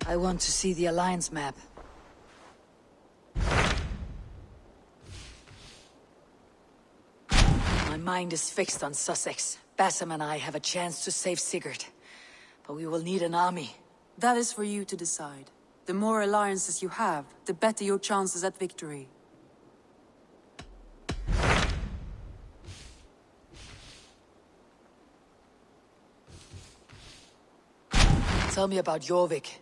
I want to see the Alliance map. My mind is fixed on Sussex. Bassam and I have a chance to save Sigurd. But we will need an army. That is for you to decide. The more alliances you have, the better your chances at victory. Tell me about JORVIK.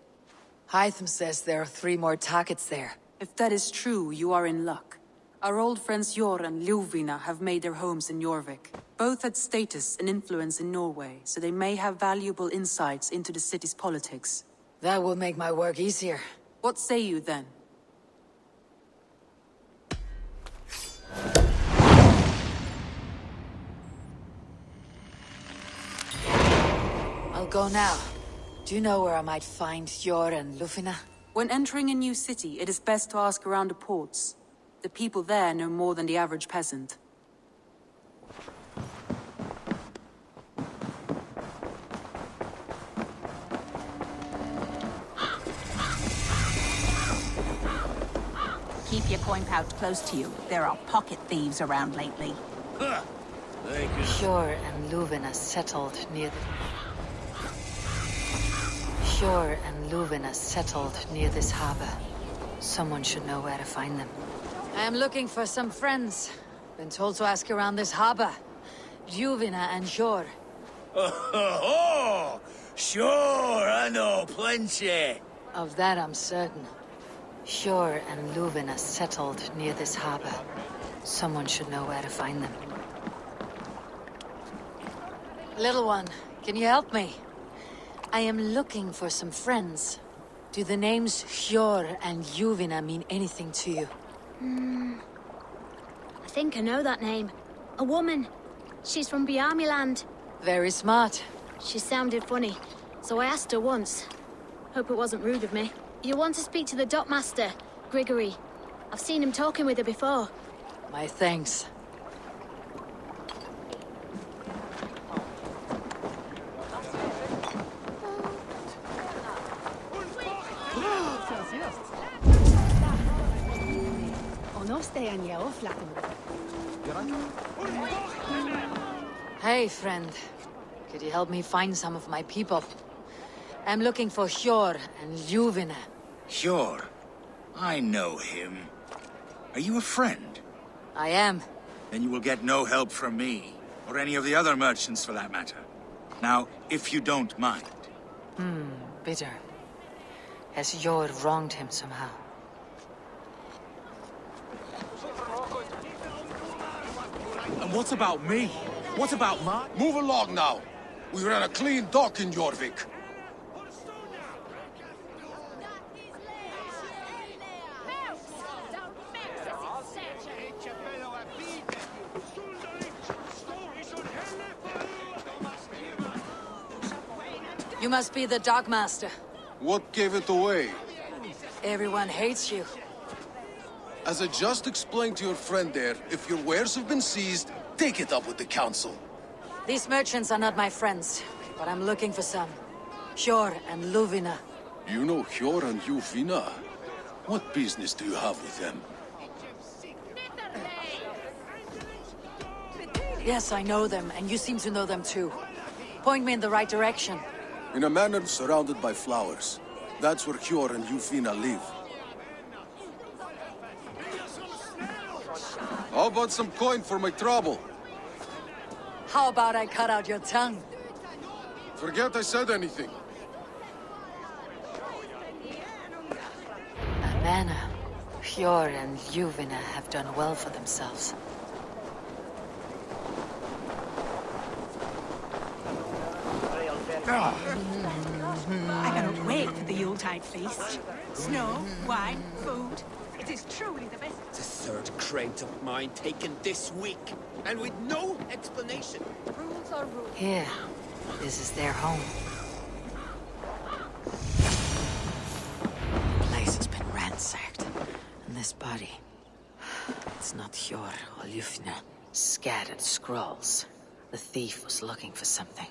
Hytham says there are 3 more targets there. If that is true, you are in luck. Our old friends Jor and Ljuvina have made their homes in Jorvik. Both had status and influence in Norway, so they may have valuable insights into the city's politics. That will make my work easier. What say you then? I'll go now. Do you know where I might find Jor and Ljuvina? When entering a new city, it is best to ask around the ports. The people there know more than the average peasant. Keep your coin pouch close to you. There are pocket thieves around lately. Jor and Ljuvina settled near Jor and Ljuvina settled near this harbor. Someone should know where to find them. I am looking for some friends. Been told to ask around this harbor. Ljuvina and Jor. Oh, sure, I know plenty. Of that I'm certain. Jor and Ljuvina settled near this harbor. Someone should know where to find them. Little one, can you help me? I am looking for some friends. Do the names Jor and Ljuvina mean anything to you? I think I know that name. A woman. She's from Bjarmiland. Very smart. She sounded funny, so I asked her once. Hope it wasn't rude of me. You want to speak to the dockmaster, Grigory. I've seen him talking with her before. My thanks. Hey, friend. Could you help me find some of my people? I'm looking for Jor and Ljuvina. Sure, I know him. Are you a friend? I am. Then you will get no help from me, or any of the other merchants for that matter. Now, if you don't mind. Bitter. Has Jor wronged him somehow? And what about me? What about my... Move along now. We ran a clean dock in Jorvik. You must be the dockmaster. What gave it away? Everyone hates you. As I just explained to your friend there, if your wares have been seized, take it up with the council. These merchants are not my friends, but I'm looking for some. Jor and Ljuvina. You know Jor and Ljuvina? What business do you have with them? Yes, I know them, and you seem to know them too. Point me in the right direction. In a manor surrounded by flowers. That's where Jor and Ljuvina live. How about some coin for my trouble? How about I cut out your tongue? Forget I said anything. A manor. Jor and Ljuvina have done well for themselves. I cannot wait for the Yuletide feast. Snow, wine, food. It is truly the best. The third crate of mine taken this week, and with no explanation. Rules are rules. Here. This is their home. The place has been ransacked. And this body... It's not Jor or Ljuvina. Scattered scrolls. The thief was looking for something.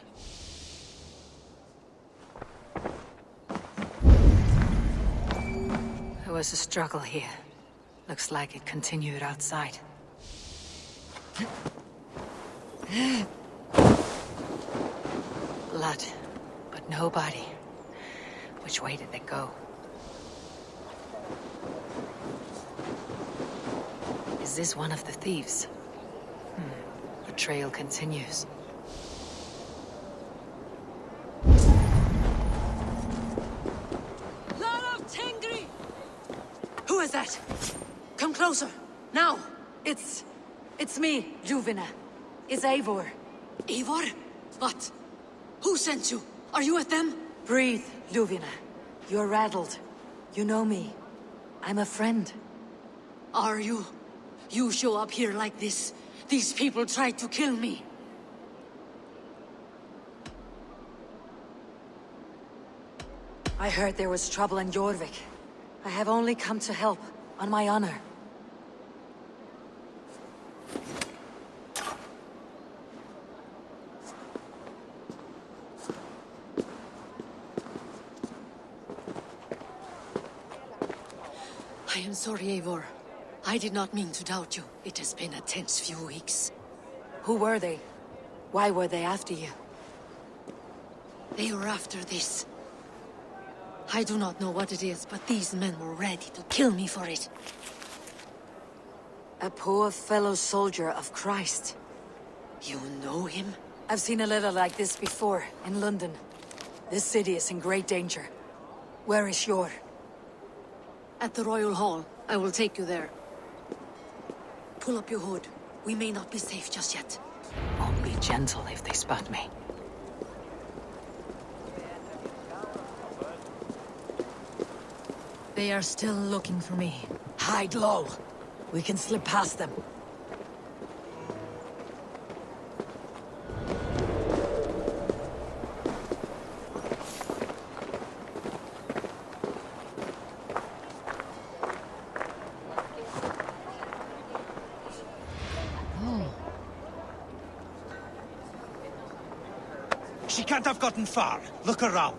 was a struggle here. Looks like it continued outside. Blood, but no body. Which way did they go? Is this one of the thieves? The trail continues. Who is that? Come closer, now! It's me, Ljuvina. It's Eivor. Eivor? What? Who sent you? Are you with them? Breathe, Ljuvina. You're rattled. You know me. I'm a friend. Are you? You show up here like this. These people tried to kill me. I heard there was trouble in JORVIK. I have only come to help, on my honor. I am sorry, Eivor. I did not mean to doubt you. It has been a tense few weeks. Who were they? Why were they after you? They were after this. I do not know what it is, but these men were ready to kill me for it. A poor fellow soldier of Christ. You know him? I've seen a letter like this before, in London. This city is in great danger. Where is Jor? At the Royal Hall. I will take you there. Pull up your hood. We may not be safe just yet. Won't be gentle if they spot me. They are still looking for me. Hide low. We can slip past them. She can't have gotten far. Look around.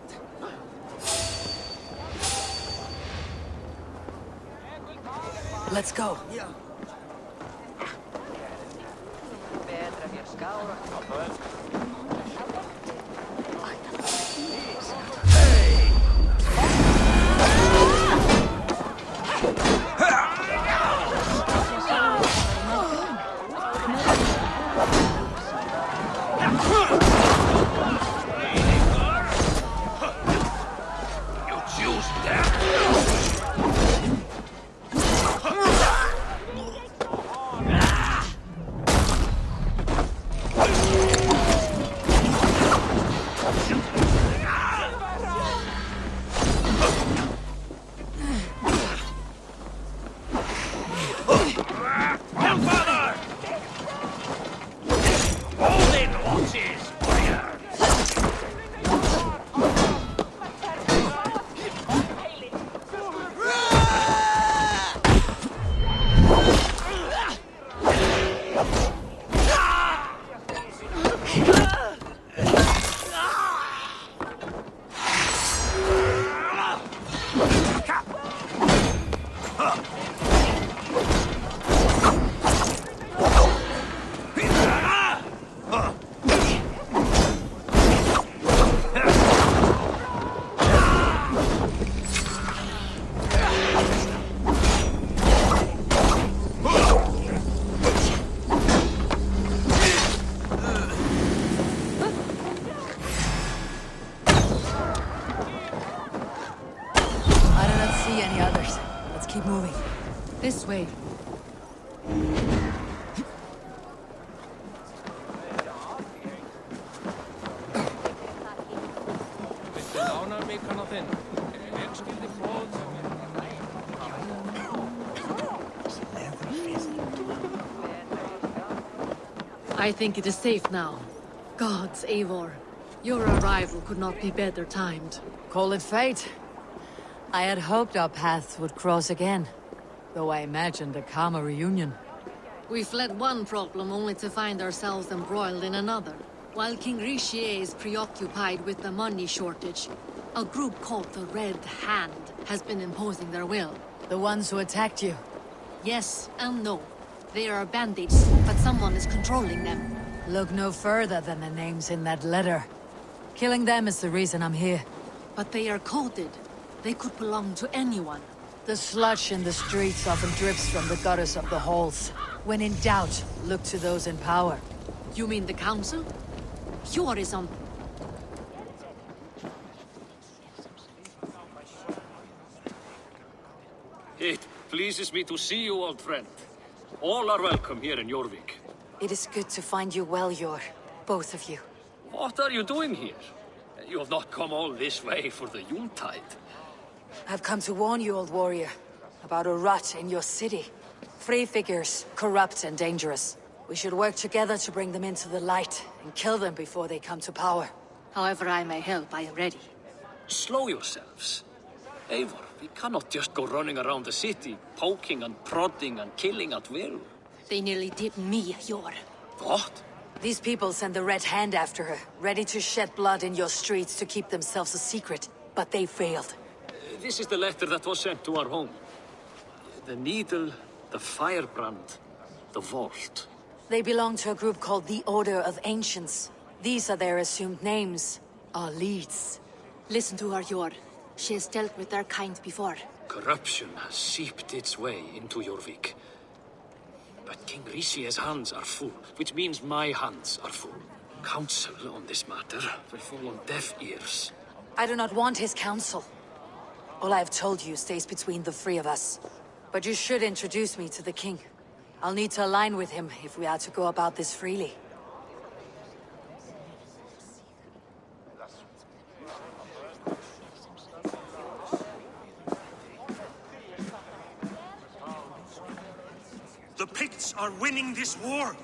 Let's go. Keep moving. This way. I think it is safe now. Gods, Eivor. Your arrival could not be better timed. Call it fate. I had hoped our paths would cross again, though I imagined a calmer reunion. We fled one problem only to find ourselves embroiled in another. While King Richier is preoccupied with the money shortage, a group called the Red Hand has been imposing their will. The ones who attacked you. Yes and no. They are bandits, but someone is controlling them. Look no further than the names in that letter. Killing them is the reason I'm here. But they are coded. They could belong to anyone. The sludge in the streets often drips from the gutters of the halls. When in doubt, look to those in power. You mean the council? Eivor is on... It pleases me to see you, old friend. All are welcome here in JORVIK. It is good to find you well, Yor. Both of you. What are you doing here? You have not come all this way for the Yuletide. I've come to warn you, old warrior, about a rot in your city. Free figures, corrupt and dangerous. We should work together to bring them into the light and kill them before they come to power. However I may help, I am ready. Slow yourselves. Eivor, we cannot just go running around the city, poking and prodding and killing at will. They nearly did me, Eivor. What? These people send the Red Hand after her, ready to shed blood in your streets to keep themselves a secret. But they failed. This is the letter that was sent to our home. The needle, the firebrand, the vault. They belong to a group called the Order of Ancients. These are their assumed names, our leads. Listen to her, Eivor. She has dealt with their kind before. Corruption has seeped its way into JORVIK. But King Rishi's hands are full, which means my hands are full. Counsel on this matter will fall on deaf ears. I do not want his counsel. All I have told you stays between the three of us. But you should introduce me to the king. I'll need to align with him if we are to go about this freely. The Picts are winning this war.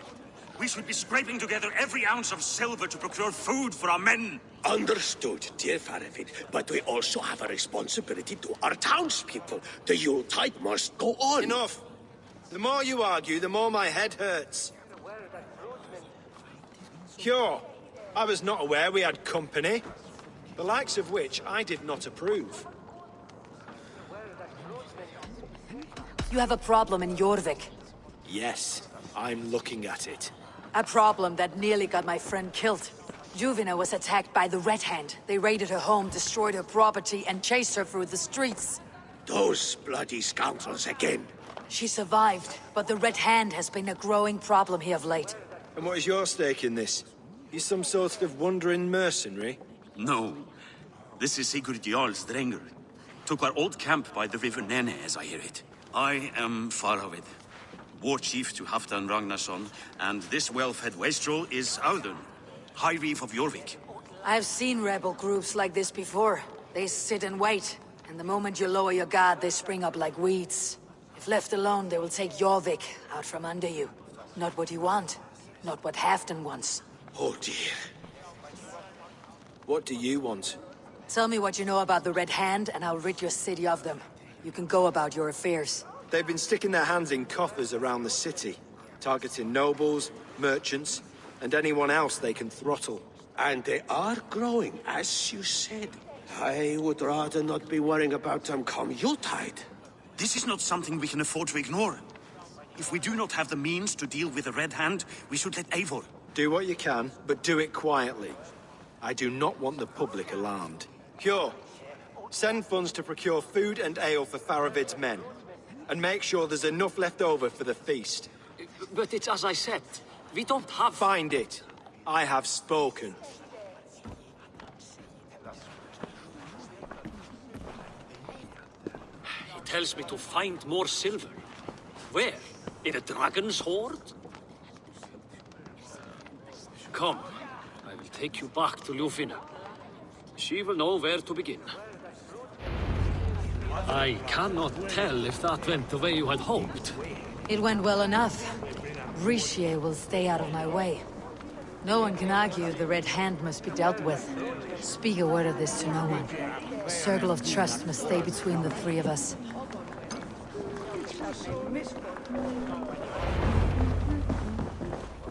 We should be scraping together every ounce of silver to procure food for our men. Understood, dear Faravid, but we also have a responsibility to our townspeople. The Yuletide must go on. Enough! The more you argue, the more my head hurts. Sure, I was not aware we had company, the likes of which I did not approve. You have a problem in JORVIK. Yes, I'm looking at it. A problem that nearly got my friend killed. Juvina was attacked by the Red Hand. They raided her home, destroyed her property, and chased her through the streets. Those bloody scoundrels again. She survived, but the Red Hand has been a growing problem here of late. And what is your stake in this? You some sort of wandering mercenary? No. This is Sigurd Jarl's Drengr. Took our old camp by the river Nene, as I hear it. I am Faravid, war chief to Halfdan Ragnarsson, and this well-fed wastrel is Audun, High Reeve of JORVIK. I've seen rebel groups like this before. They sit and wait, and the moment you lower your guard, they spring up like weeds. If left alone, they will take JORVIK out from under you. Not what you want, not what Halfdan wants. Oh dear. What do you want? Tell me what you know about the Red Hand, and I'll rid your city of them. You can go about your affairs. They've been sticking their hands in coffers around the city, targeting nobles, merchants, and anyone else they can throttle. And they are growing, as you said. I would rather not be worrying about them come Yuletide. This is not something we can afford to ignore. If we do not have the means to deal with the Red Hand, we should let Eivor. Do what you can, but do it quietly. I do not want the public alarmed. Cure. Send funds to procure food and ale for Faravid's men. And make sure there's enough left over for the feast. But it's as I said, we don't have... Find it. I have spoken. He tells me to find more silver. Where? In a dragon's hoard? Come, I will take you back to Ljufina. She will know where to begin. I cannot tell if that went the way you had hoped. It went well enough. Rishi will stay out of my way. No one can argue the Red Hand must be dealt with. Speak a word of this to no one. A circle of trust must stay between the three of us.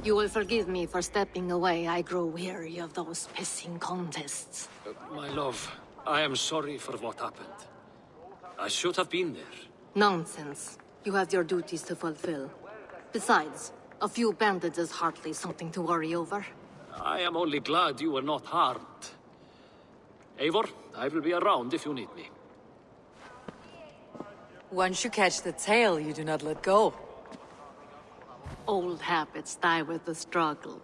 You will forgive me for stepping away. I grow weary of those pissing contests. My love, I am sorry for what happened. I should have been there. Nonsense. You have your duties to fulfill. Besides, a few bandits is hardly something to worry over. I am only glad you were not harmed. Eivor, I will be around if you need me. Once you catch the tail, you do not let go. Old habits die with the struggle.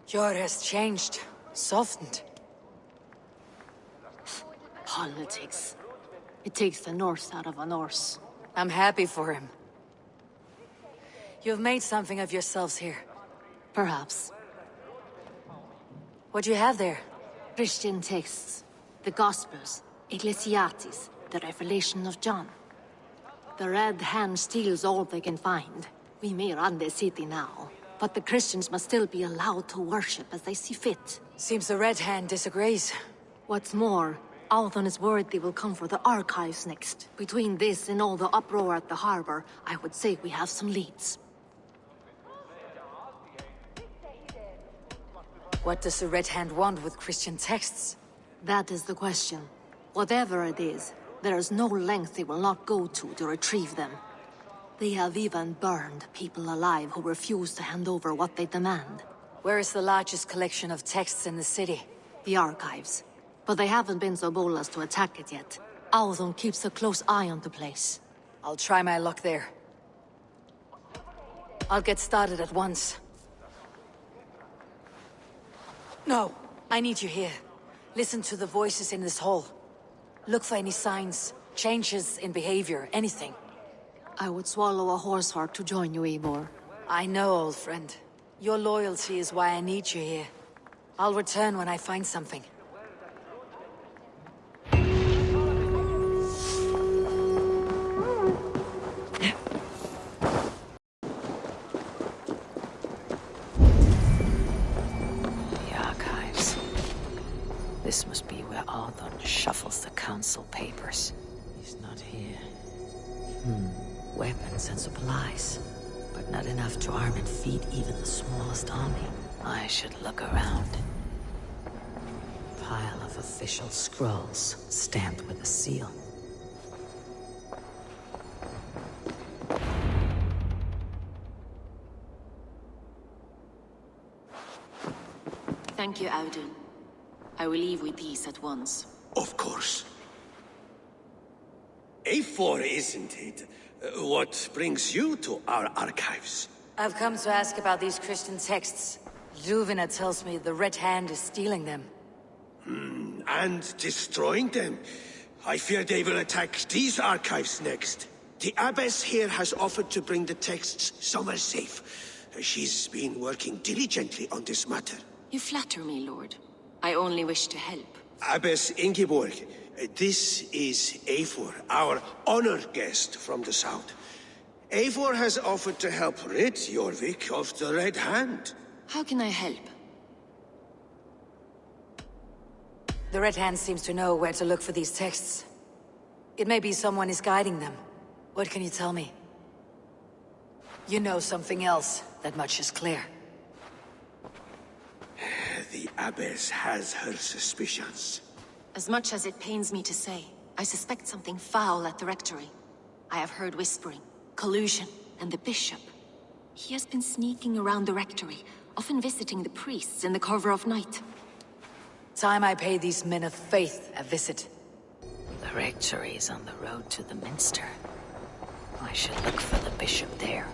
Jor has changed, softened. Politics. It takes the Norse out of a Norse. I'm happy for him. You've made something of yourselves here. Perhaps. What do you have there? Christian texts. The Gospels. Ecclesiastes. The Revelation of John. The Red Hand steals all they can find. We may run the city now, but the Christians must still be allowed to worship as they see fit. Seems the Red Hand disagrees. What's more, Althon is worried they will come for the archives next. Between this and all the uproar at the harbor, I would say we have some leads. What does the Red Hand want with Christian texts? That is the question. Whatever it is, there is no length they will not go to retrieve them. They have even burned people alive who refuse to hand over what they demand. Where is the largest collection of texts in the city? The archives. But they haven't been so bold as to attack it yet. Althon keeps a close eye on the place. I'll try my luck there. I'll get started at once. No, I need you here. Listen to the voices in this hall. Look for any signs, changes in behavior, anything. I would swallow a horse heart to join you, Eivor. I know, old friend. Your loyalty is why I need you here. I'll return when I find something. This must be where Althon shuffles the council papers. He's not here. Weapons and supplies. But not enough to arm and feed even the smallest army. I should look around. Pile of official scrolls, stamped with a seal. Thank you, Audun. I will leave with these at once. Of course. Eivor, isn't it? What brings you to our archives? I've come to ask about these Christian texts. Luvina tells me the Red Hand is stealing them. And destroying them. I fear they will attack these archives next. The abbess here has offered to bring the texts somewhere safe. She's been working diligently on this matter. You flatter me, Lord. I only wish to help. Abbess Ingeborg, this is Eivor, our honored guest from the south. Eivor has offered to help rid JORVIK of the Red Hand. How can I help? The Red Hand seems to know where to look for these texts. It may be someone is guiding them. What can you tell me? You know something else. That much is clear. The abbess has her suspicions. As much as it pains me to say, I suspect something foul at the rectory. I have heard whispering, collusion, and the bishop. He has been sneaking around the rectory, often visiting the priests in the cover of night. Time I pay these men of faith a visit. The rectory is on the road to the minster. I should look for the bishop there.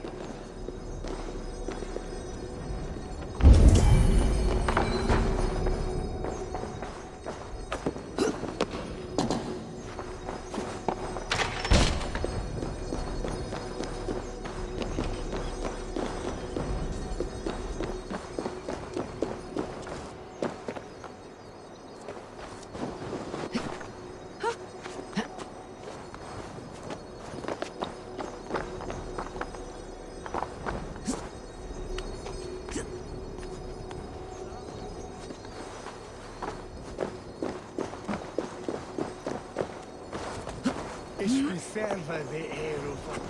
Serva de Aero for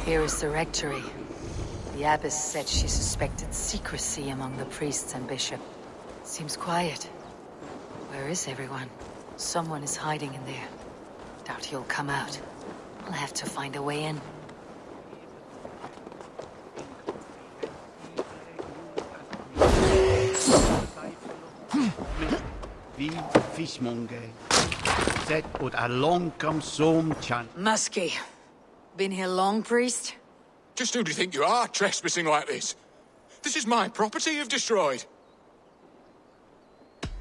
Here is the rectory. The abbess said she suspected secrecy among the priests and bishop. Seems quiet. Where is everyone? Someone is hiding in there. Doubt he'll come out. I'll have to find a way in. Muskie. Been here long, priest? Just who do you think you are, trespassing like this? This is my property you've destroyed.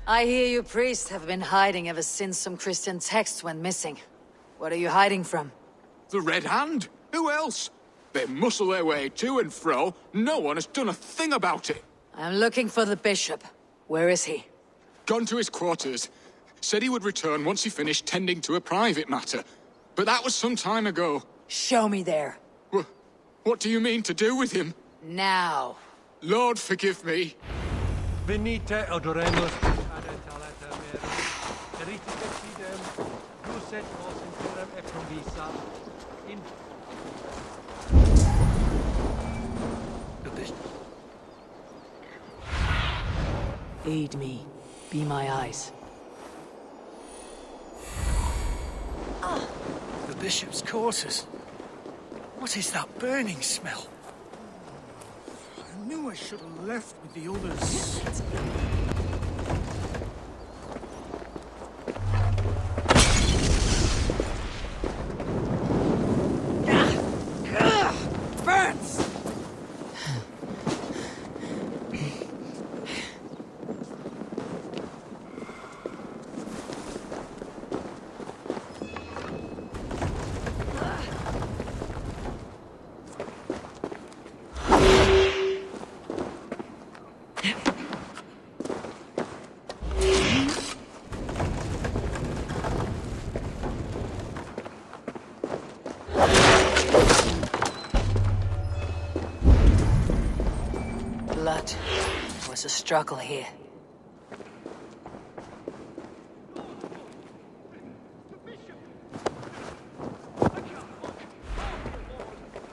I hear you priests have been hiding ever since some Christian texts went missing. What are you hiding from? The Red Hand? Who else? They muscle their way to and fro. No one has done a thing about it. I'm looking for the bishop. Where is he? Gone to his quarters. Said he would return once he finished tending to a private matter. But that was some time ago. Show me there. What do you mean to do with him? Now. Lord, forgive me. Venite adoremus Aid me. Be my eyes. The bishop's quarters. What is that burning smell? I knew I should have left with the others. Burns! Blood. There was a struggle here.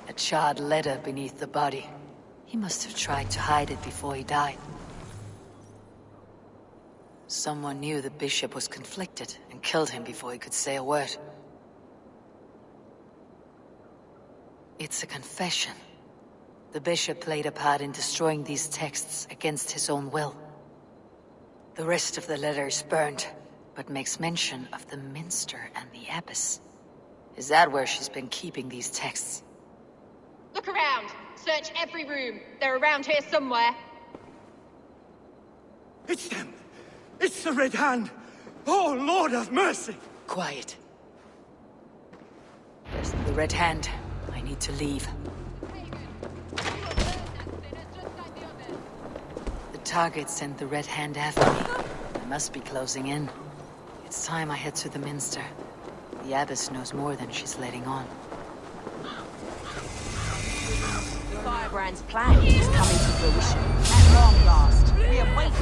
A charred letter beneath the body. He must have tried to hide it before he died. Someone knew the bishop was conflicted and killed him before he could say a word. It's a confession. The bishop played a part in destroying these texts against his own will. The rest of the letter is burned, but makes mention of the minster and the abbess. Is that where she's been keeping these texts? Look around. Search every room. They're around here somewhere. It's them! It's the Red Hand! Oh, Lord have mercy! Quiet. There's the Red Hand. I need to leave. The target sent the Red Hand after me. They must be closing in. It's time I head to the minster. The abbess knows more than she's letting on. Firebrand's plan is coming to fruition. At long last, we have waited.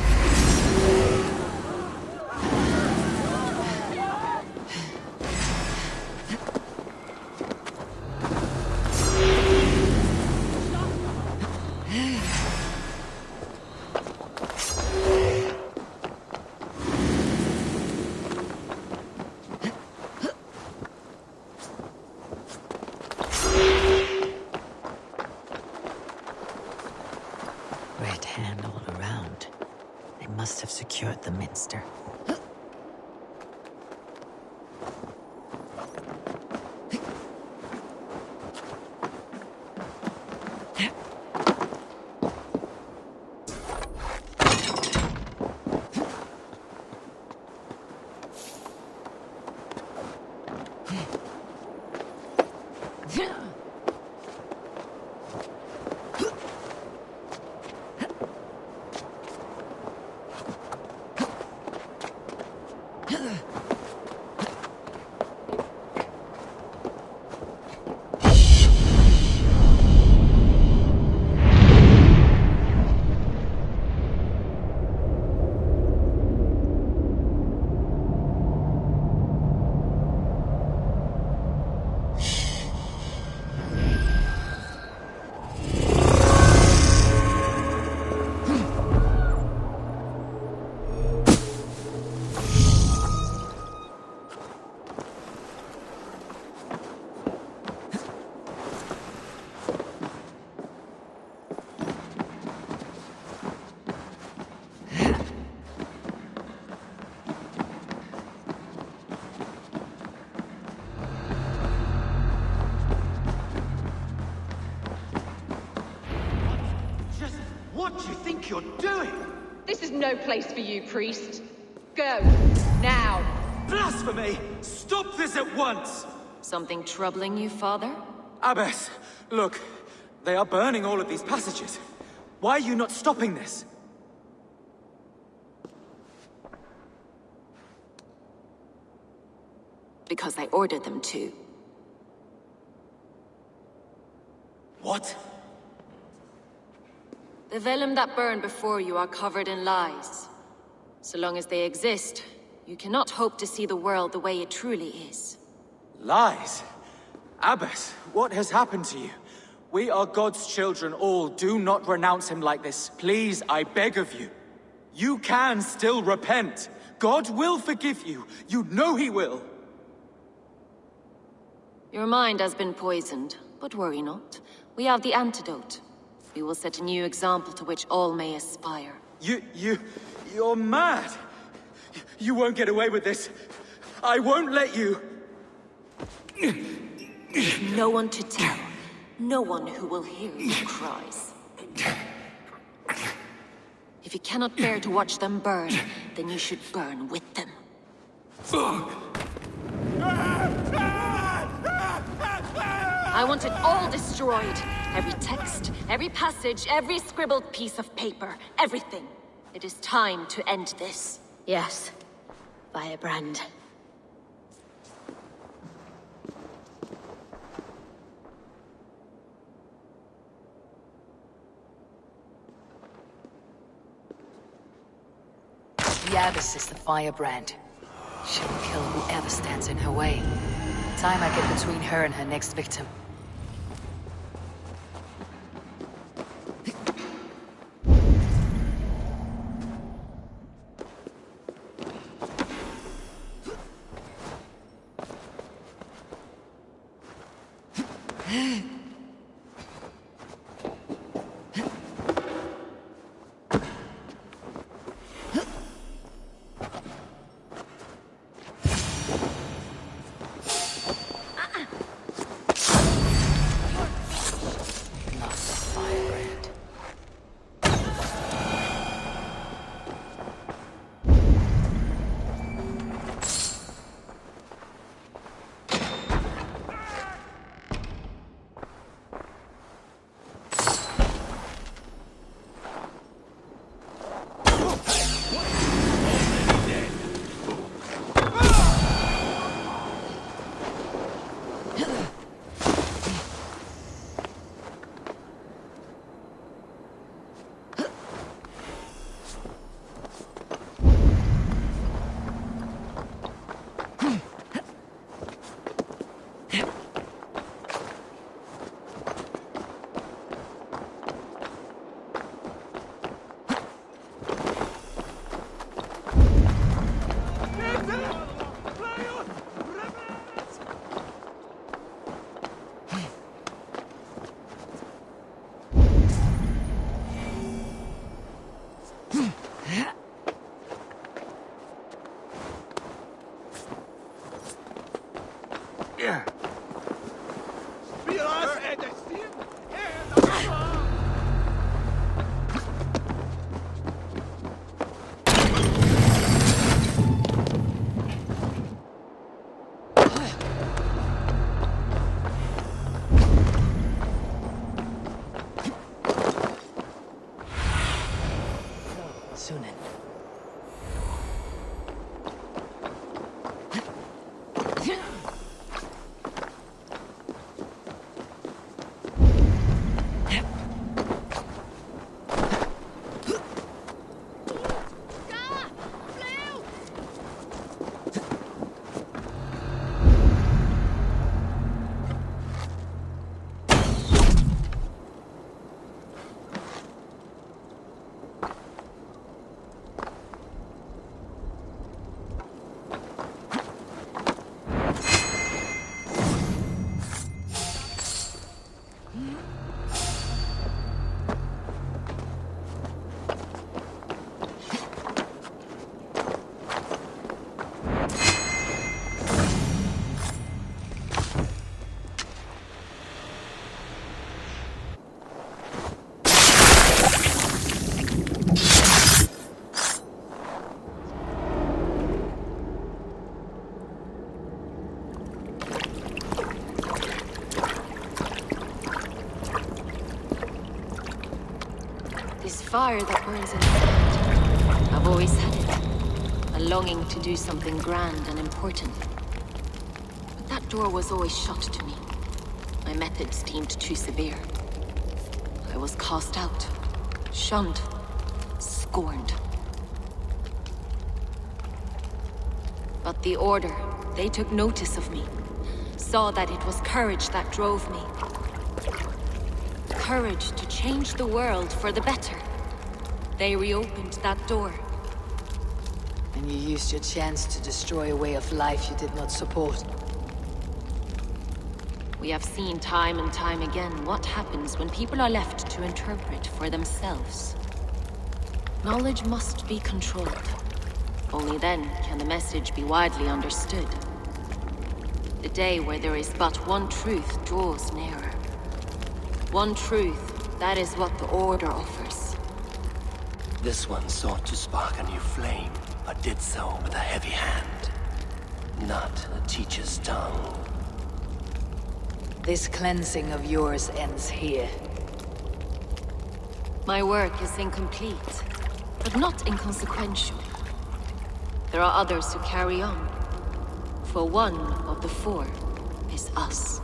Red Hand all around. They must have secured the minster. What do you think you're doing? This is no place for you, priest. Go, now. Blasphemy! Stop this at once! Something troubling you, father? Abbess, look. They are burning all of these passages. Why are you not stopping this? Because I ordered them to. What? The vellum that burned before you are covered in lies. So long as they exist, you cannot hope to see the world the way it truly is. Lies? Abbess, what has happened to you? We are God's children all. Do not renounce him like this. Please, I beg of you. You can still repent. God will forgive you. You know he will. Your mind has been poisoned, but worry not. We have the antidote. We will set a new example to which all may aspire. You're mad! You won't get away with this. I won't let you! With no one to tell, no one who will hear your cries. If you cannot bear to watch them burn, then you should burn with them. I want it all destroyed. Every text, every passage, every scribbled piece of paper, everything. It is time to end this. Yes. Firebrand. The Abbess is the firebrand. She'll kill whoever stands in her way. Time I get between her and her next victim. Sunan. Fire that burns inside. I've always had it. A longing to do something grand and important. But that door was always shut to me. My methods deemed too severe. I was cast out, shunned, scorned. But the Order, they took notice of me. Saw that it was courage that drove me. Courage to change the world for the better. They reopened that door. And you used your chance to destroy a way of life you did not support. We have seen time and time again what happens when people are left to interpret for themselves. Knowledge must be controlled. Only then can the message be widely understood. The day where there is but one truth draws nearer. One truth, that is what the Order offers. This one sought to spark a new flame, but did so with a heavy hand, not a teacher's tongue. This cleansing of yours ends here. My work is incomplete, but not inconsequential. There are others who carry on. For one of the four is us.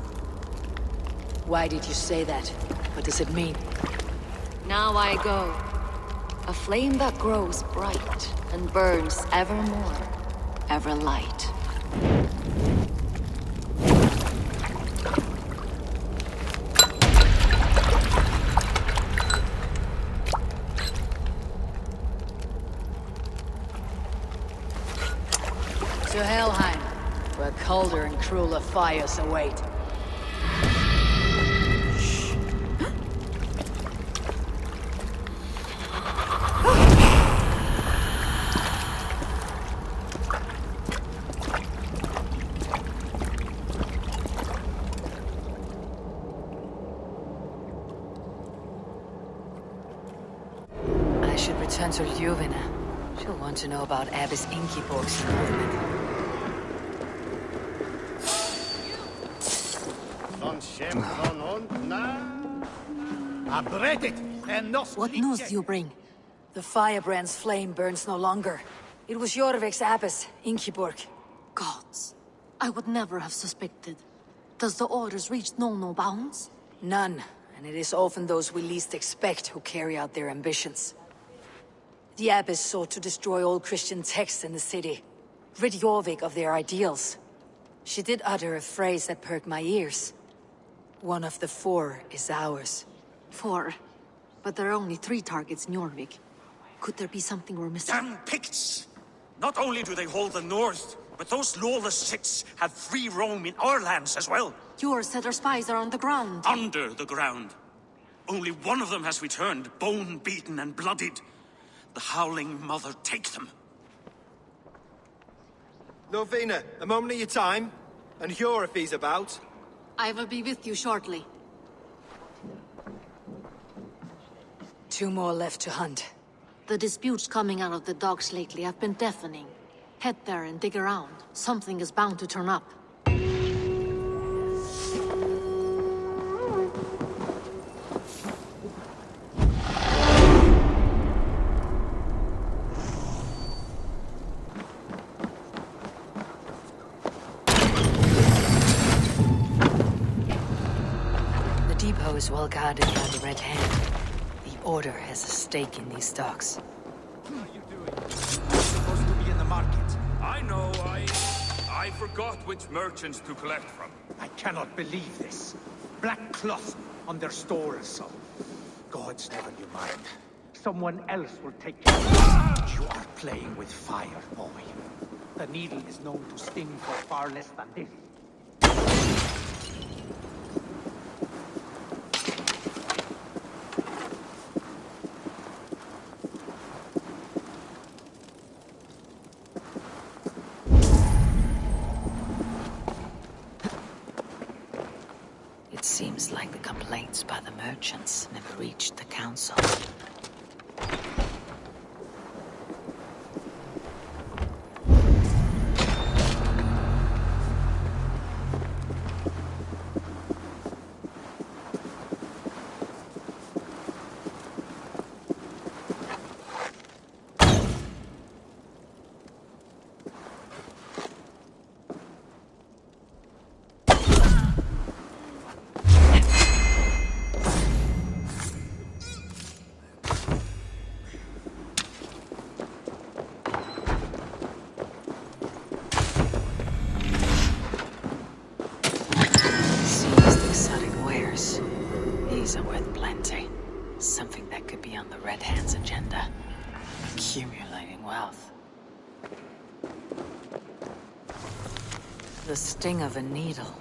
Why did you say that? What does it mean? Now I go. A flame that grows bright and burns ever more, ever light. To Helheim, where colder and crueler fires await. Return to Ljuvina. She'll want to know about Abbess Ingeborg's involvement. What news do you bring? The firebrand's flame burns no longer. It was JORVIK's Abbess, Ingeborg. Gods. I would never have suspected. Does the Order's reach know no bounds? None, and it is often those we least expect who carry out their ambitions. The Abbess sought to destroy all Christian texts in the city, rid JORVIK of their ideals. She did utter a phrase that perked my ears. One of the four is ours. 4? But there are only 3 targets in JORVIK. Could there be something we're missing? Damn Picts! Not only do they hold the north, but those lawless sects have free roam in our lands as well. Yours said our spies are on the ground. Under the ground. Only one of them has returned, bone-beaten and bloodied. The Howling Mother take them. Lovina, a moment of your time. And Hjor if he's about. I will be with you shortly. 2 more left to hunt. The disputes coming out of the docks lately have been deafening. Head there and dig around. Something is bound to turn up. is well guarded by the Red Hand. The Order has a stake in these stocks. Supposed to be in the market. I know, I forgot which merchants to collect from. I cannot believe this. Black cloth on their stores. Gods, never you mind. Someone else will take care of this. You are playing with fire, boy. The needle is known to sting for far less than this. It seems like the complaints by the merchants never reached the council. These are worth plenty. Something that could be on the Red Hand's agenda. Accumulating wealth. The sting of a needle.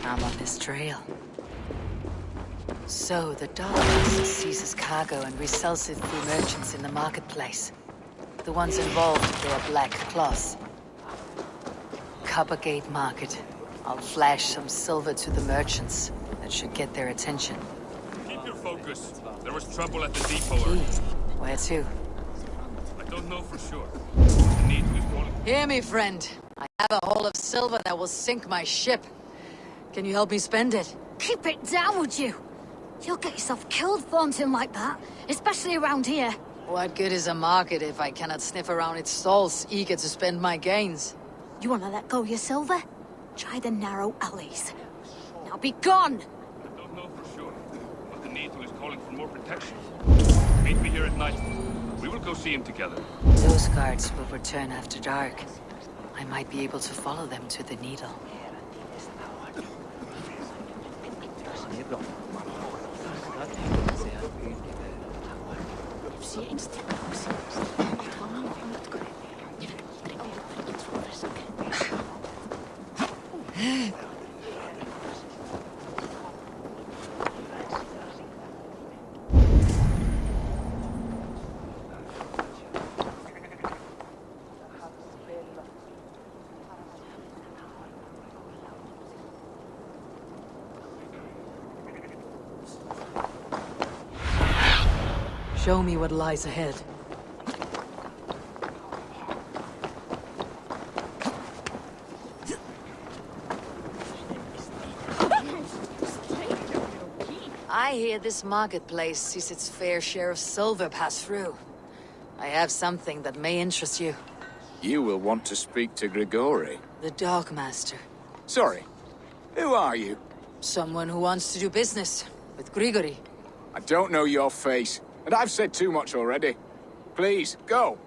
I'm on this trail. So the Darkness seizes cargo and resells it through merchants in the marketplace. The ones involved wear black cloths. Coppergate Market. I'll flash some silver to the merchants. That should get their attention. Keep your focus. There was trouble at the depot. Where to? I don't know for sure. The need to call it. Hear me, friend. I have a haul of silver that will sink my ship. Can you help me spend it? Keep it down, would you? You'll get yourself killed flaunting like that, especially around here. What good is a market if I cannot sniff around its stalls, eager to spend my gains? You want to let go of your silver? Try the narrow alleys. Now be gone! I don't know for sure, but the Needle is calling for more protection. Meet me here at night. We will go see him together. Those guards will return after dark. I might be able to follow them to the Needle. Show me what lies ahead. I hear this marketplace sees its fair share of silver pass through. I have something that may interest you. You will want to speak to Grigori. The Dogmaster. Sorry, who are you? Someone who wants to do business with Grigori. I don't know your face, and I've said too much already. Please, go.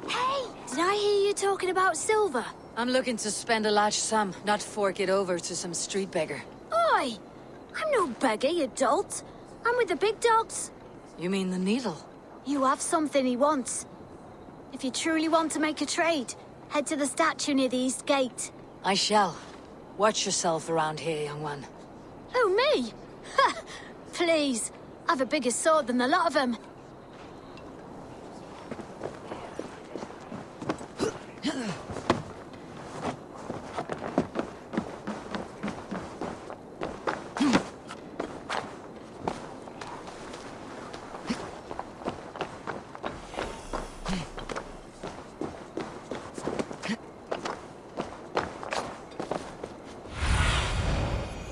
Hey! Did I hear you talking about silver? I'm looking to spend a large sum, not fork it over to some street beggar. Oi! I'm no beggar, you dolt. I'm with the big dogs. You mean the Needle? You have something he wants. If you truly want to make a trade, head to the statue near the East Gate. I shall. Watch yourself around here, young one. Oh, me? Ha! Please. I've a bigger sword than the lot of them.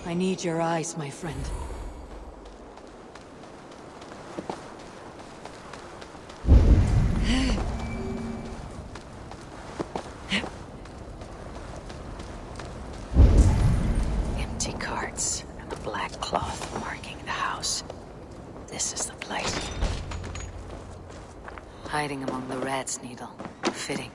I need your eyes, my friend. black cloth marking the house. This is the place. Hiding among the rat's needle. Fitting.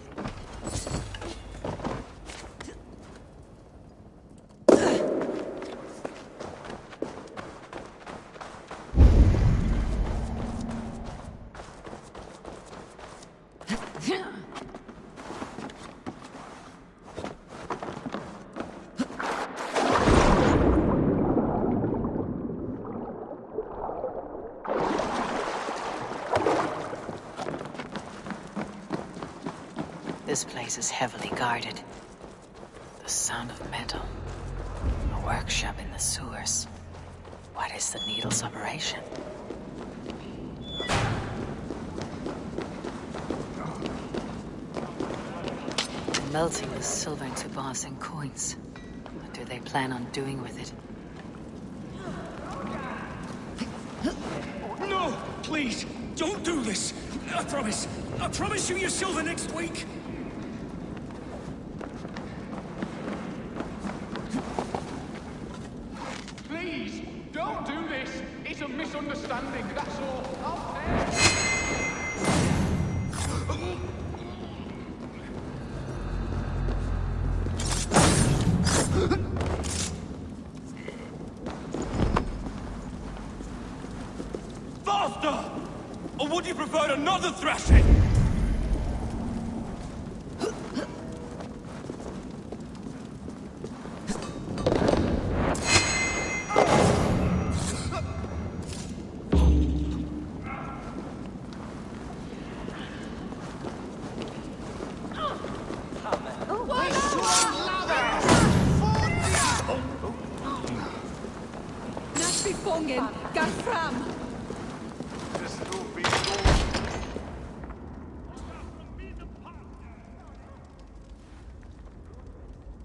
This place is heavily guarded. The sound of metal. A workshop in the sewers. What is the needle's operation? They're melting the silver into bars and coins. What do they plan on doing with it? No! Please! Don't do this! I promise! I promise you your silver next week! Please, don't do this. It's a misunderstanding, that's all. Faster! Or would you prefer another thrashing?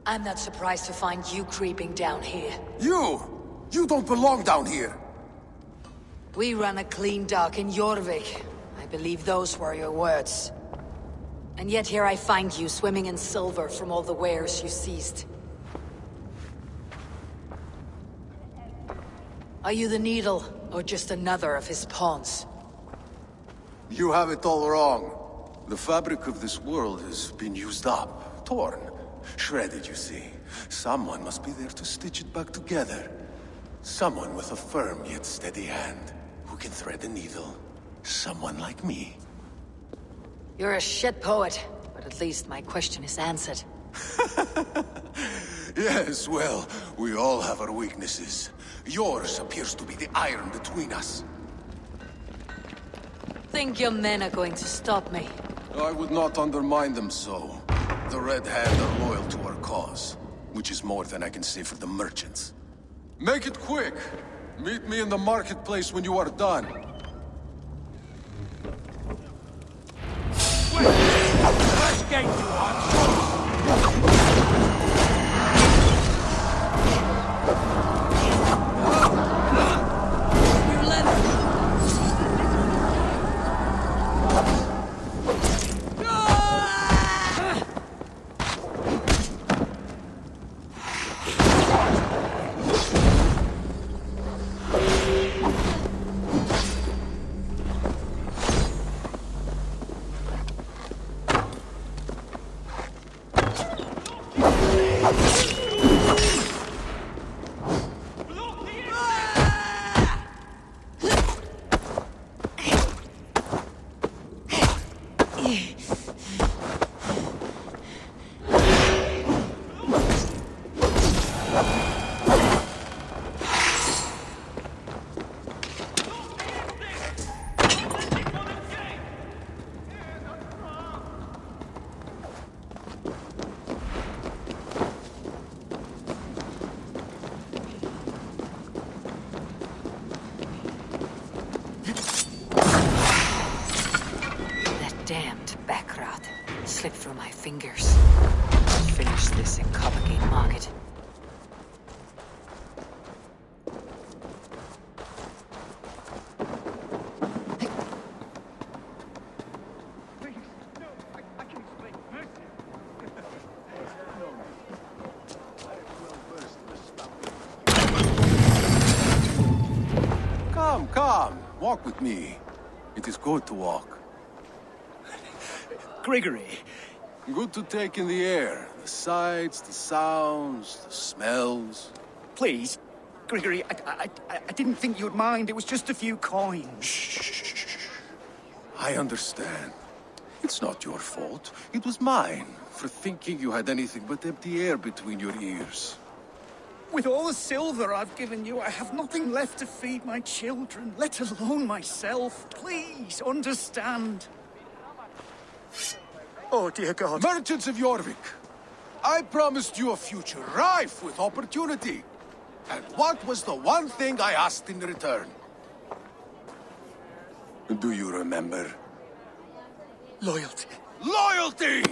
I'm not surprised to find you creeping down here. You! You don't belong down here! We run a clean dock in JORVIK. I believe those were your words. And yet here I find you swimming in silver from all the wares you seized. Are you the Needle, or just another of his pawns? You have it all wrong. The fabric of this world has been used up, torn, shredded, you see. Someone must be there to stitch it back together. Someone with a firm yet steady hand, who can thread a needle. Someone like me. You're a shit poet, but at least my question is answered. Yes, well, we all have our weaknesses. Yours appears to be the iron between us. Think your men are going to stop me? I would not undermine them so. The Red Hand are loyal to our cause, which is more than I can say for the merchants. Make it quick! Meet me in the marketplace when you are done. Let's get you on! Slipped through my fingers. Finish this in Coppergate Market. Come, walk with me. It is good to walk. Grigory. Good to take in the air. The sights, the sounds, the smells. Please, Grigory, I didn't think you'd mind. It was just a few coins. Shh. I understand. It's not your fault. It was mine, for thinking you had anything but empty air between your ears. With all the silver I've given you, I have nothing left to feed my children, let alone myself. Please, understand. Oh, dear God. Merchants of JORVIK, I promised you a future rife with opportunity. And what was the one thing I asked in return? Do you remember? Loyalty. Loyalty!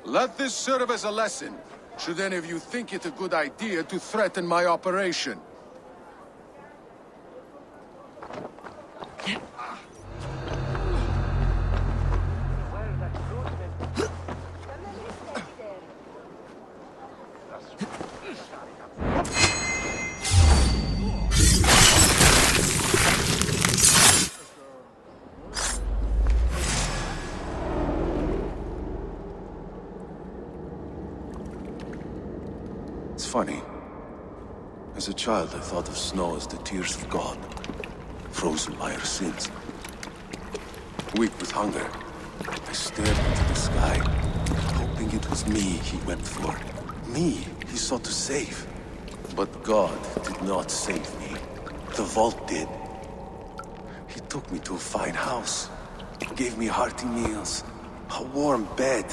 Let this serve as a lesson, should any of you think it a good idea to threaten my operation. It's funny. As a child, I thought of snow as the tears of God, frozen by our sins. Weak with hunger, I stared into the sky, hoping it was me he wept for. Me he sought to save. But God did not save me. The vault did. He took me to a fine house, gave me hearty meals, a warm bed.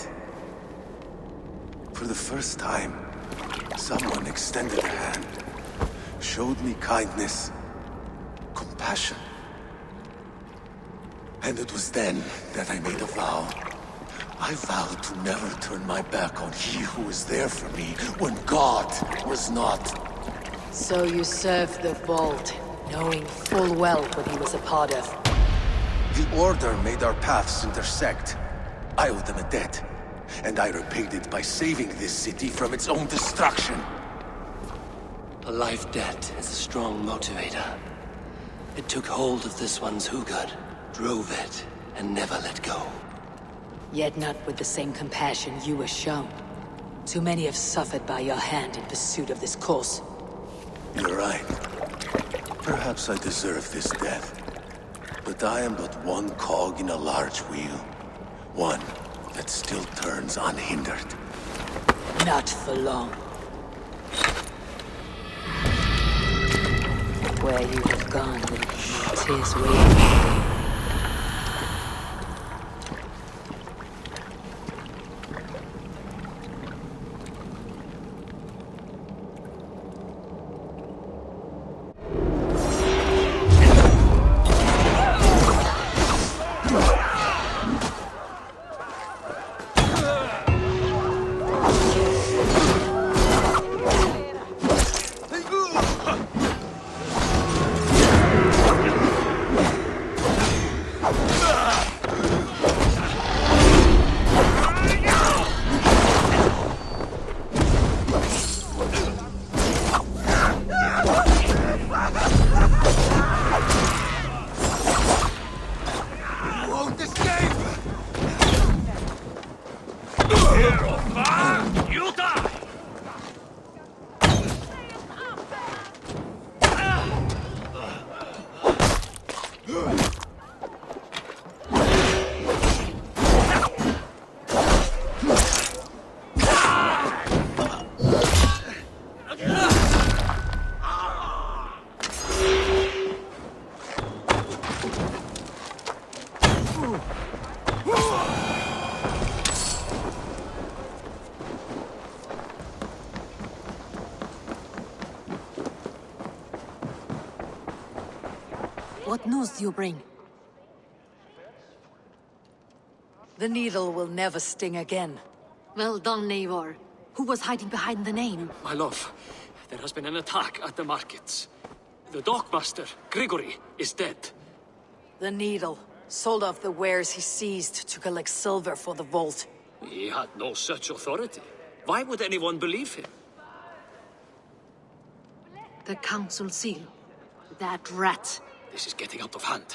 For the first time, someone extended a hand, showed me kindness, compassion. And it was then that I made a vow. I vowed to never turn my back on he who was there for me when God was not. So you served the Vault, knowing full well what he was a part of. The Order made our paths intersect. I owed them a debt, and I repaid it by saving this city from its own destruction. A life debt is a strong motivator. It took hold of this one's Hugad, drove it, and never let go. Yet not with the same compassion you were shown. Too many have suffered by your hand in pursuit of this course. You're right. Perhaps I deserve this death. But I am but one cog in a large wheel. One that still turns unhindered. Not for long. Where you have gone, 'tis waiting. What news do you bring? The needle will never sting again. Well done, Eivor. Who was hiding behind the name? My love, there has been an attack at the markets. The dockmaster, Grigory, is dead. The needle sold off the wares he seized to collect silver for the vault. He had no such authority. Why would anyone believe him? The council seal. That rat. This is getting out of hand.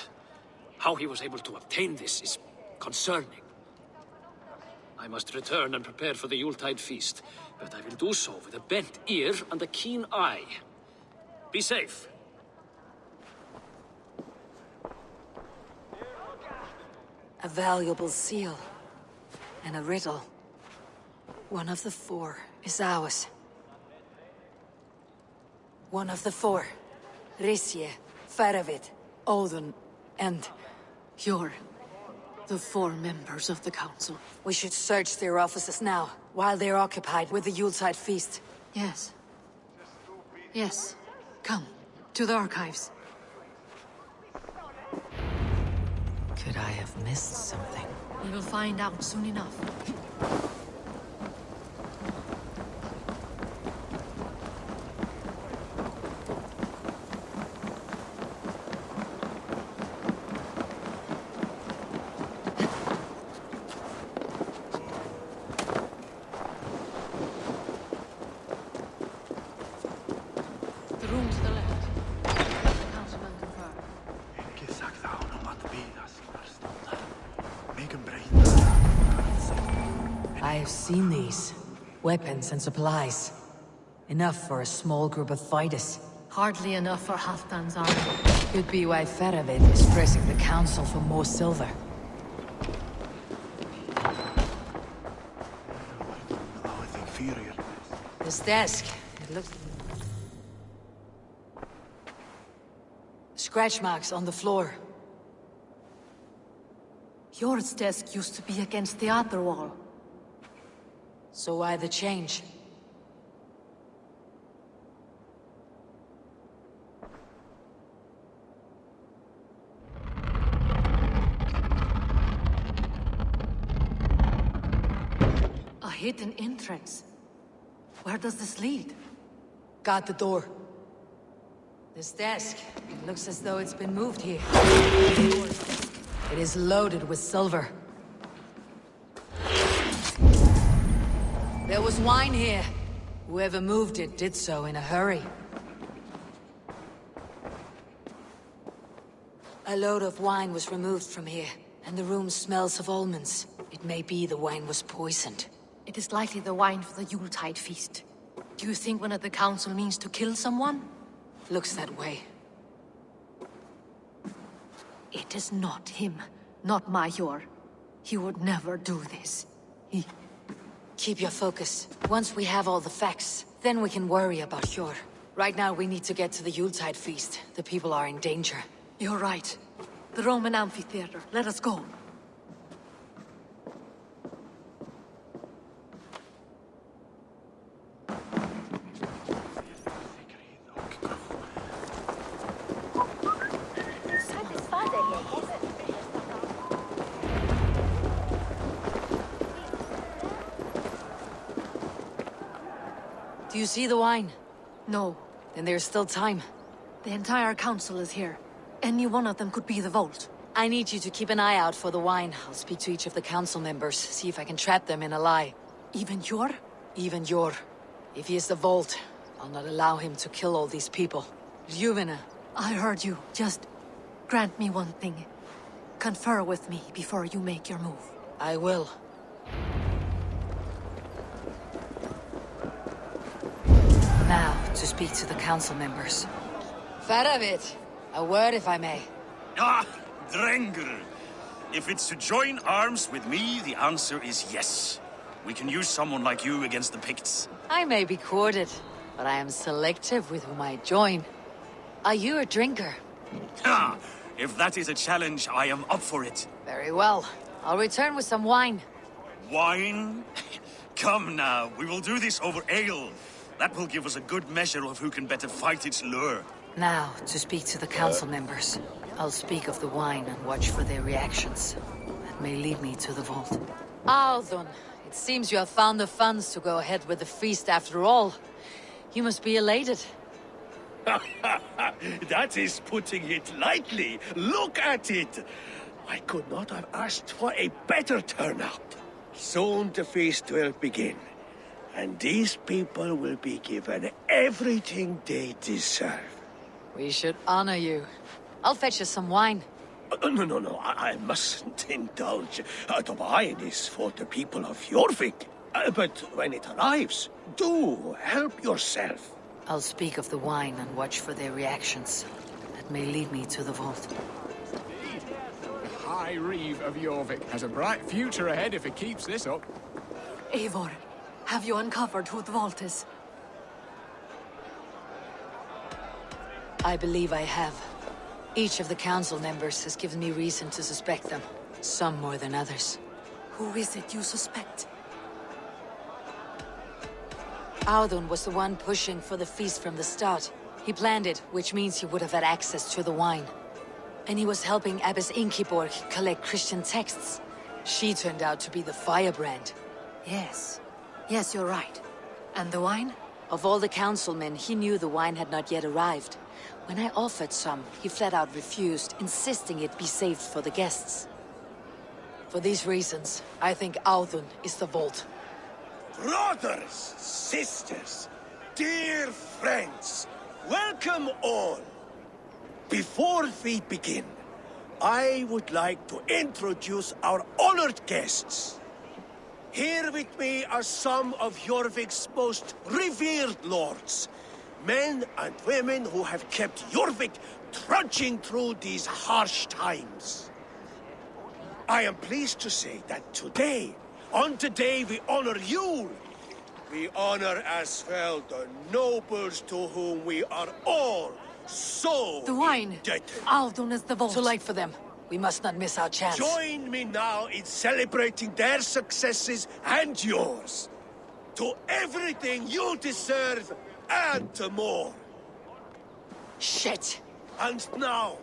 How he was able to obtain this is concerning. I must return and prepare for the Yuletide feast, but I will do so with a bent ear and a keen eye. Be safe. A valuable seal. And a riddle. One of the four is ours. One of the four. Risje, Faravid, Odin, and... You're the four members of the council. We should search their offices now, while they're occupied with the Yuletide feast. Yes. Yes. Come, to the archives. Could I have missed something? We will find out soon enough. The room to the left. The councilman confirmed. I have seen these. Weapons and supplies. Enough for a small group of fighters. Hardly enough for Halfdan's army. Could be why Faravid is pressing the council for more silver. This desk, it looks... Scratch marks on the floor. Yours desk used to be against the other wall. So why the change? A hidden entrance. Where does this lead? Guard the door. This desk, it looks as though it's been moved here. It is loaded with silver. There was wine here. Whoever moved it did so in a hurry. A load of wine was removed from here, and the room smells of almonds. It may be the wine was poisoned. It is likely the wine for the Yuletide feast. Do you think one of the council means to kill someone? Looks that way. It is not him, not Major. He would never do this. Keep your focus. Once we have all the facts, then we can worry about Hjor. Right now we need to get to the Yuletide feast. The people are in danger. You're right. The Roman amphitheater. Let us go. Do you see the wine? No. Then there's still time. The entire council is here. Any one of them could be the vault. I need you to keep an eye out for the wine. I'll speak to each of the council members, see if I can trap them in a lie. Even Hjor? Even Hjor. If he is the vault, I'll not allow him to kill all these people. Ljuvina. I heard you. Just grant me one thing. Confer with me before you make your move. I will. Now, to speak to the council members. Faravid, a word if I may. Ah, Drengr! If it's to join arms with me, the answer is yes. We can use someone like you against the Picts. I may be courted, but I am selective with whom I join. Are you a drinker? Ha! If that is a challenge, I am up for it. Very well. I'll return with some wine. Wine? Come now, we will do this over ale. That will give us a good measure of who can better fight its lure. Now, to speak to the council members. I'll speak of the wine and watch for their reactions. That may lead me to the vault. Althun, it seems you have found the funds to go ahead with the feast after all. You must be elated. That is putting it lightly. Look at it. I could not have asked for a better turnout. Soon the feast will begin. And these people will be given everything they deserve. We should honor you. I'll fetch us some wine. No, I mustn't indulge. The wine is for the people of Jorvik. But when it arrives, do help yourself. I'll speak of the wine and watch for their reactions. That may lead me to the vault. The High Reeve of Jorvik has a bright future ahead if it keeps this up. Eivor, have you uncovered who the vault is? I believe I have. Each of the council members has given me reason to suspect them. Some more than others. Who is it you suspect? Audun was the one pushing for the feast from the start. He planned it, which means he would have had access to the wine. And he was helping Abbess Ingeborg collect Christian texts. She turned out to be the firebrand. Yes. Yes, you're right. And the wine? Of all the councilmen, he knew the wine had not yet arrived. When I offered some, he flat out refused, insisting it be saved for the guests. For these reasons, I think Audun is the vault. Brothers, sisters, dear friends, welcome all. Before we begin, I would like to introduce our honored guests. Here with me are some of Jorvik's most revered lords. Men and women who have kept Jorvik trudging through these harsh times. I am pleased to say that today, on the day we honor you, we honor as well the nobles to whom we are all so the wine. indebted. Audun is the vault. Too late for them. We must not miss our chance. Join me now in celebrating their successes and yours. To everything you deserve and more. Shit. And now,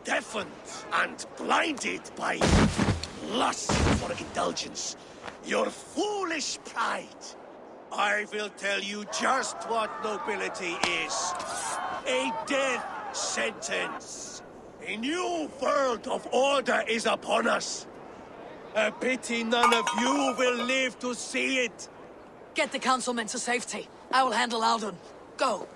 deafened and blinded by lust for indulgence, your foolish pride, I will tell you just what nobility is. A death sentence. A new world of order is upon us. A pity none of you will live to see it. Get the councilmen to safety. I will handle Audun. Go.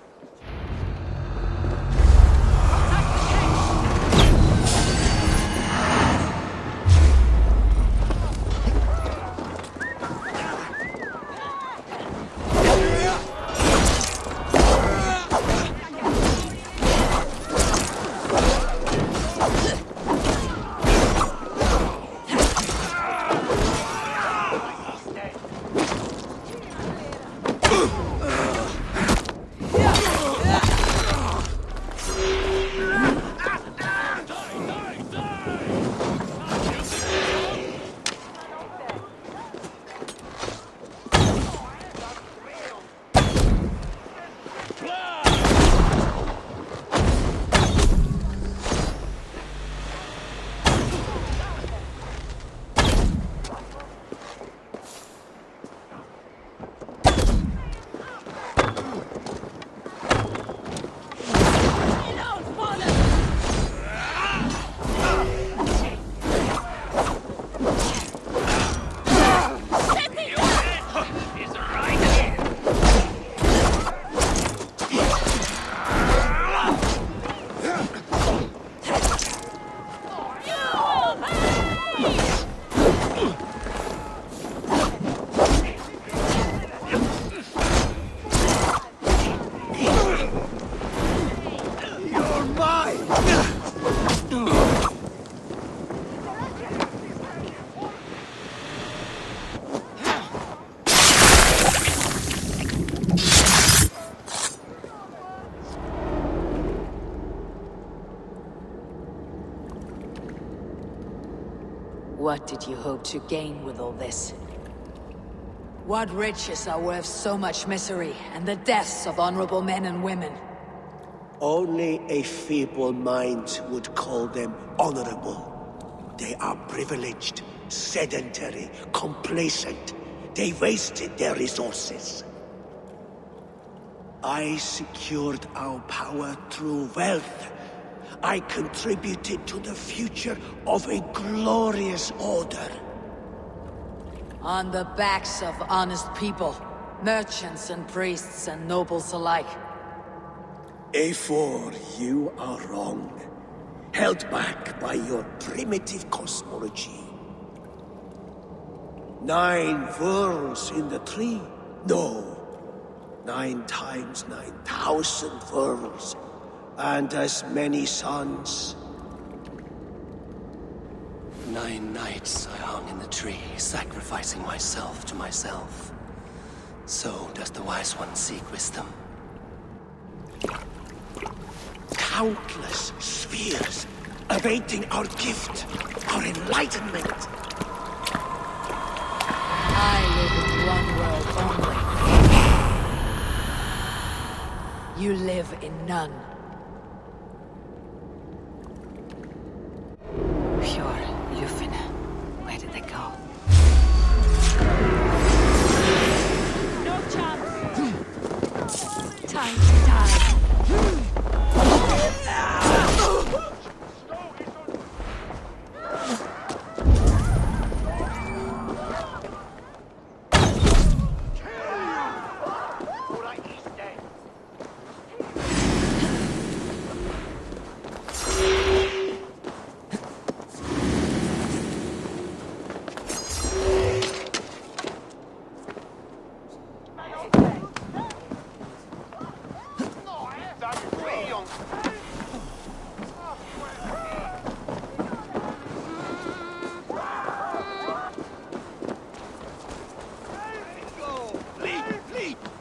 What did you hope to gain with all this? What riches are worth so much misery and the deaths of honorable men and women? Only a feeble mind would call them honorable. They are privileged, sedentary, complacent. They wasted their resources. I secured our power through wealth. I contributed to the future of a glorious order. On the backs of honest people. Merchants and priests and nobles alike. Eivor, you are wrong. Held back by your primitive cosmology. 9 worlds in the tree? No. 9 times 9,000 worlds. And as many suns. 9 nights I hung in the tree, sacrificing myself to myself. So does the Wise One seek wisdom. Countless spheres, awaiting our gift, our enlightenment. I live in one world only. You live in none. Pure Lufina. Where did they go? No chance. Time to die.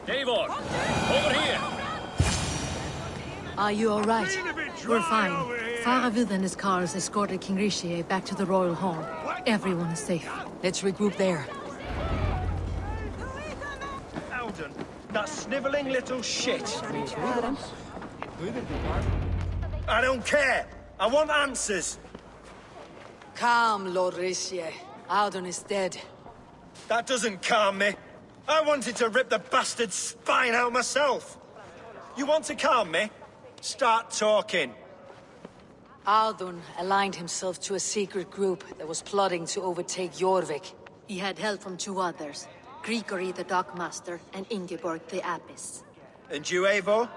Eivor! Over here! Are you all right? We're fine. Faravid and his cars escorted King Rishi back to the royal hall. Everyone is safe. Let's regroup there. Alden, that sniveling little shit. I don't care. I want answers. Calm, Lord Rishi. Audun is dead. That doesn't calm me. I wanted to rip the bastard's spine out myself. You want to calm me? Start talking. Audun aligned himself to a secret group that was plotting to overtake JORVIK. He had help from 2 others. Grigory the Dockmaster and Ingeborg the Abbess. And you, Eivor?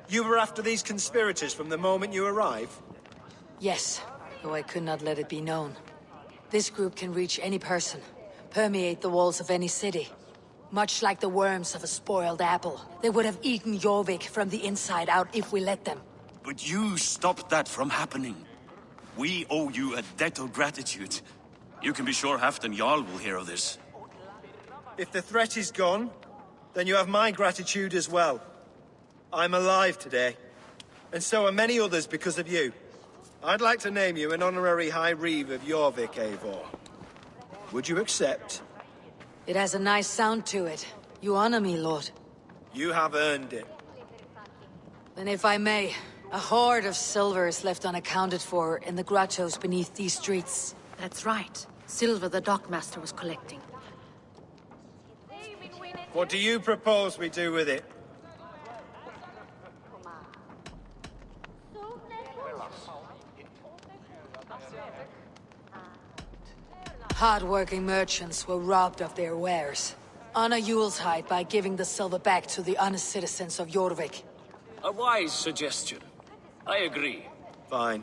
You were after these conspirators from the moment you arrived? Yes, though I could not let it be known. This group can reach any person, permeate the walls of any city. Much like the worms of a spoiled apple, they would have eaten JORVIK from the inside out if we let them. But you stopped that from happening. We owe you a debt of gratitude. You can be sure Halfdan Jarl will hear of this. If the threat is gone, then you have my gratitude as well. I'm alive today, and so are many others because of you. I'd like to name you an honorary High Reeve of JORVIK, Eivor. Would you accept? It has a nice sound to it. You honor me, Lord. You have earned it. Then if I may, a hoard of silver is left unaccounted for in the grottos beneath these streets. That's right. Silver the Dockmaster was collecting. What do you propose we do with it? Hard-working merchants were robbed of their wares. Honor Yuletide by giving the silver back to the honest citizens of JORVIK. A wise suggestion. I agree. Fine.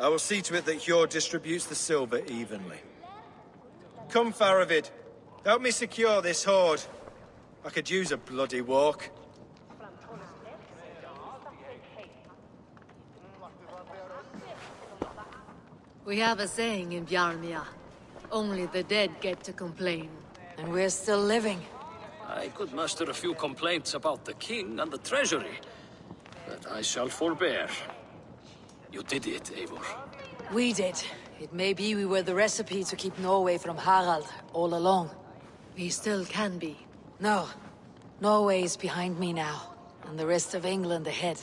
I will see to it that Hjor distributes the silver evenly. Come, Faravid. Help me secure this hoard. I could use a bloody walk. We have a saying in Bjarmia. Only the dead get to complain. And we're still living. I could muster a few complaints about the king and the treasury, but I shall forbear. You did it, Eivor. We did. It may be we were the recipe to keep Norway from Harald all along. We still can be. No. Norway is behind me now, and the rest of England ahead.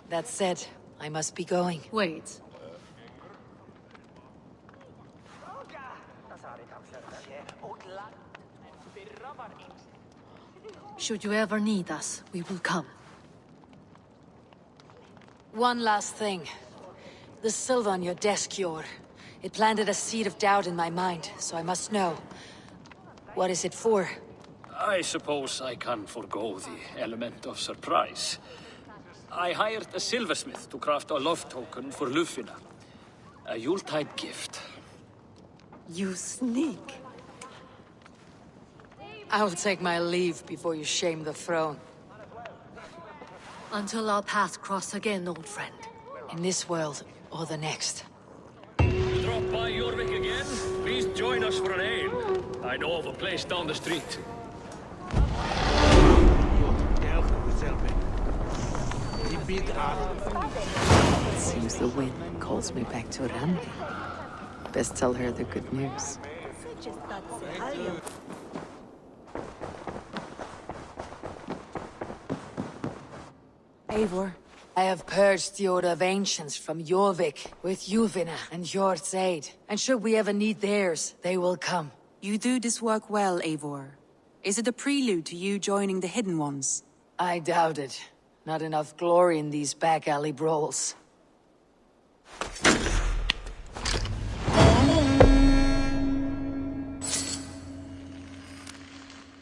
That said, I must be going. Wait. Should you ever need us, we will come. One last thing. The silver on your desk, Hjor. It planted a seed of doubt in my mind, so I must know. What is it for? I suppose I can forgo the element of surprise. I hired a silversmith to craft a love token for Lufina. A Yuletide gift. You sneak. I'll take my leave before you shame the throne. Until our paths cross again, old friend. In this world or the next. Drop by JORVIK again? Please join us for an ale. I know of a place down the street. It seems the wind calls me back to Randi. Best tell her the good news. Eivor, I have purged the Order of Ancients from JORVIK with Yuvina and Hjort's aid. And should we ever need theirs, they will come. You do this work well, Eivor. Is it a prelude to you joining the Hidden Ones? I doubt it. Not enough glory in these back alley brawls.